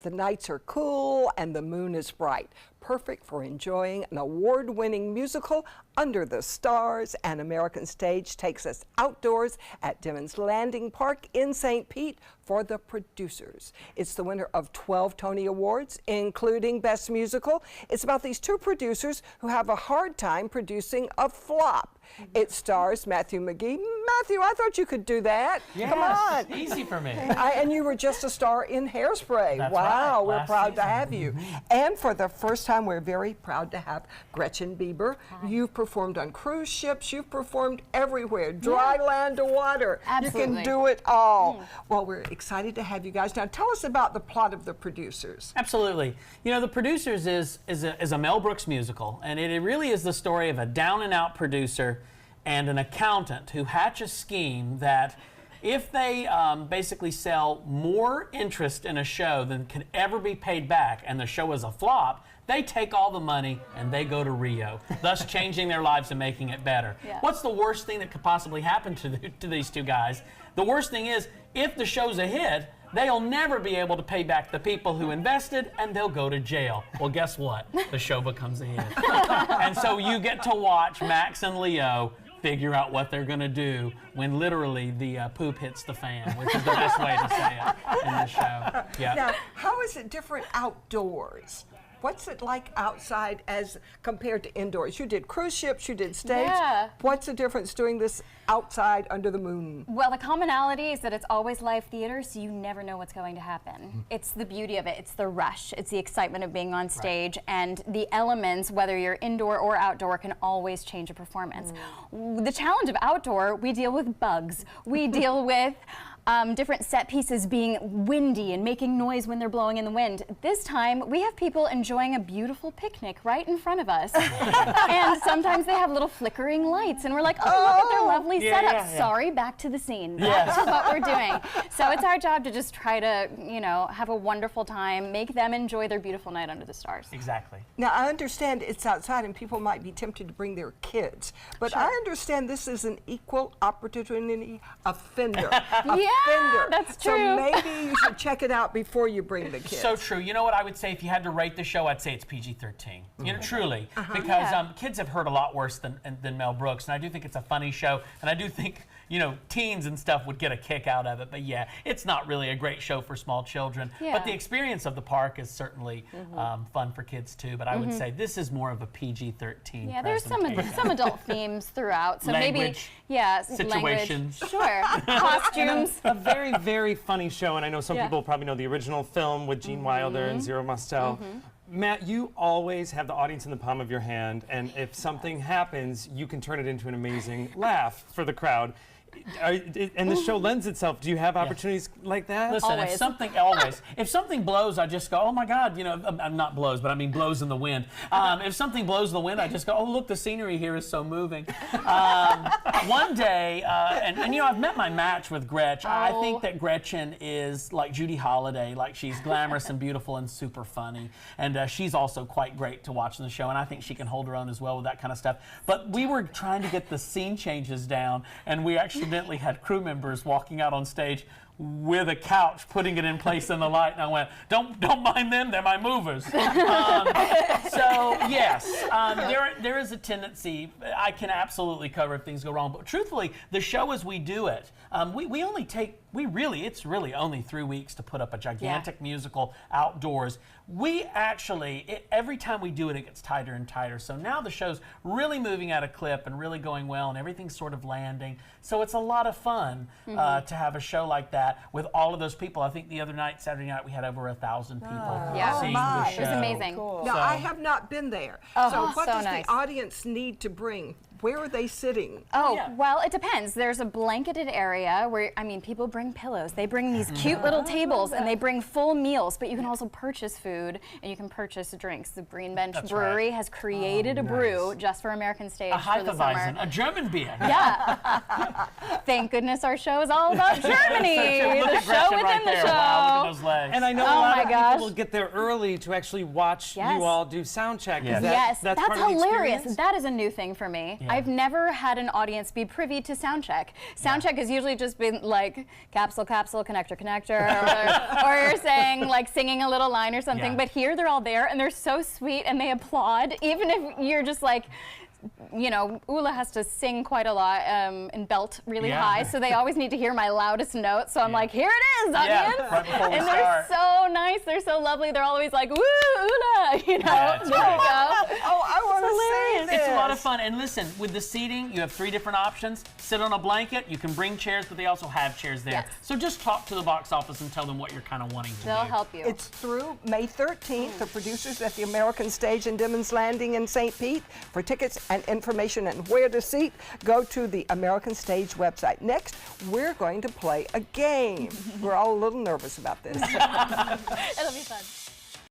The nights are cool and the moon is bright. Perfect for enjoying an award-winning musical, Under the Stars. And American Stage takes us outdoors at Devon's Landing Park in St. Pete for The Producers. It's the winner of 12 Tony Awards, including Best Musical. It's about these two producers who have a hard time producing a flop. It stars Matthew McGee. Matthew, I thought you could do that. Yes, Come on. Easy for me. And you were just a star in Hairspray. That's wow, right, we're last proud to season. have you. And for the first time, we're very proud to have Gretchen Bieber. Hi. You've performed on cruise ships. You've performed everywhere, dry land to water. Absolutely. You can do it all. Well, we're excited to have you guys. Now, tell us about the plot of The Producers. Absolutely. You know, The Producers is a Mel Brooks musical, and it really is the story of a down-and-out producer and an accountant who hatch a scheme that if they basically sell more interest in a show than can ever be paid back, and the show is a flop, they take all the money and they go to Rio, thus changing their lives and making it better. Yeah. What's the worst thing that could possibly happen to these two guys? The worst thing is, if the show's a hit, they'll never be able to pay back the people who invested, and they'll go to jail. Well, guess what? The show becomes a hit. And so you get to watch Max and Leo figure out what they're going to do when literally the poop hits the fan, which is the best way to say it in the show. Yeah. Now, how is it different outdoors? What's it like outside as compared to indoors? You did cruise ships, you did stage. Yeah. What's the difference doing this outside under the moon? Well, the commonality is that it's always live theater, so you never know what's going to happen. It's the beauty of it. It's the rush. It's the excitement of being on stage, and the elements, whether you're indoor or outdoor, can always change a performance. The challenge of outdoor, we deal with bugs. We deal with different set pieces being windy and making noise when they're blowing in the wind. This time, we have people enjoying a beautiful picnic right in front of us. And sometimes they have little flickering lights, and we're like, oh, look at their lovely Yeah, setup. yeah, yeah. Sorry, back to the scene. Back to what we're doing. So it's our job to just try to, you know, have a wonderful time, make them enjoy their beautiful night under the stars. Exactly. Now, I understand it's outside and people might be tempted to bring their kids, but I understand this is an equal opportunity offender. Yeah, that's true. So maybe you should check it out before you bring the kids. So true. You know what I would say if you had to rate the show? I'd say it's PG-13. You know, truly, because Yeah. kids have heard a lot worse than Mel Brooks, and I do think it's a funny show, and I do think, you know, teens and stuff would get a kick out of it. But yeah, it's not really a great show for small children. Yeah. But the experience of the park is certainly fun for kids too. But I would say this is more of a PG-13. Yeah, there's some presentation. adult themes throughout. So maybe, Language, yeah, situations. Language. Sure. Costumes. A very, very funny show, and I know some Yeah. people probably know the original film with Gene Wilder and Zero Mostel. Matt, you always have the audience in the palm of your hand, and if something happens, you can turn it into an amazing laugh for the crowd. And the show lends itself. Do you have opportunities like that? Listen, Always. if something blows, I just go, oh my God, you know, I'm not blows, but I mean blows in the wind. If something blows in the wind, I just go, oh look, the scenery here is so moving. One day, and you know, I've met my match with Gretchen. I think that Gretchen is like Judy Holliday, like she's glamorous and beautiful and super funny, and she's also quite great to watch in the show, and I think she can hold her own as well with that kind of stuff. But we were trying to get the scene changes down, and we accidentally had crew members walking out on stage with a couch, putting it in place in the light, and I went, don't mind them, they're my movers. So yes, there is a tendency, I can absolutely cover if things go wrong, but truthfully, the show as we do it, it's really only 3 weeks to put up a gigantic musical outdoors. We actually, every time we do it, it gets tighter and tighter. So now the show's really moving at a clip and really going well, and everything's sort of landing. So it's a lot of fun to have a show like that with all of those people. I think the other night, Saturday night, we had over 1,000 people Yeah. seeing my. the It show. was amazing. Now, So- I have not been there. Oh, so what so does nice. the audience need to bring? Where are they sitting? Oh, Yeah. well, it depends. There's a blanketed area where, I mean, people bring pillows. They bring these cute little tables, and they bring full meals, but you can also purchase food, and you can purchase drinks. The Green Bench That's Brewery right. has created a brew just for American Stage A for the summer. Hefeweizen, a German beer. Yeah. Thank goodness our show is all about Germany. Look The at show Gretchen within right the there. show. Wow, look at those legs. And I know Oh a lot my of gosh. people will get there early to actually watch Yes. you all do sound check. Yes. Is that, Yes, that's that's part of the hilarious. experience? That is a new thing for me. Yeah. I've never had an audience be privy to sound check. Sound check has usually just been like capsule, capsule, connector, connector, or you're saying like singing a little line or something. Yeah. But here they're all there and they're so sweet and they applaud, even if you're just like, you know, Ula has to sing quite a lot and belt really high, so they always need to hear my loudest note. So I'm like, here it is, audience. right before we and start. they're so nice, they're so lovely. They're always like, woo, Ula, you know. Yeah, it's there great. you go. Oh, I want to see this. It's a lot of fun. And listen, with the seating, you have 3 different options. Sit on a blanket. You can bring chairs, but they also have chairs there. Yes. So just talk to the box office and tell them what you're kind of wanting to They'll do. help you. It's through May 13th. The producers at the American Stage in Dimmons Landing in St. Pete. For tickets and information and where to seat, go to the American Stage website. Next, we're going to play a game. We're all a little nervous about this. It'll be fun.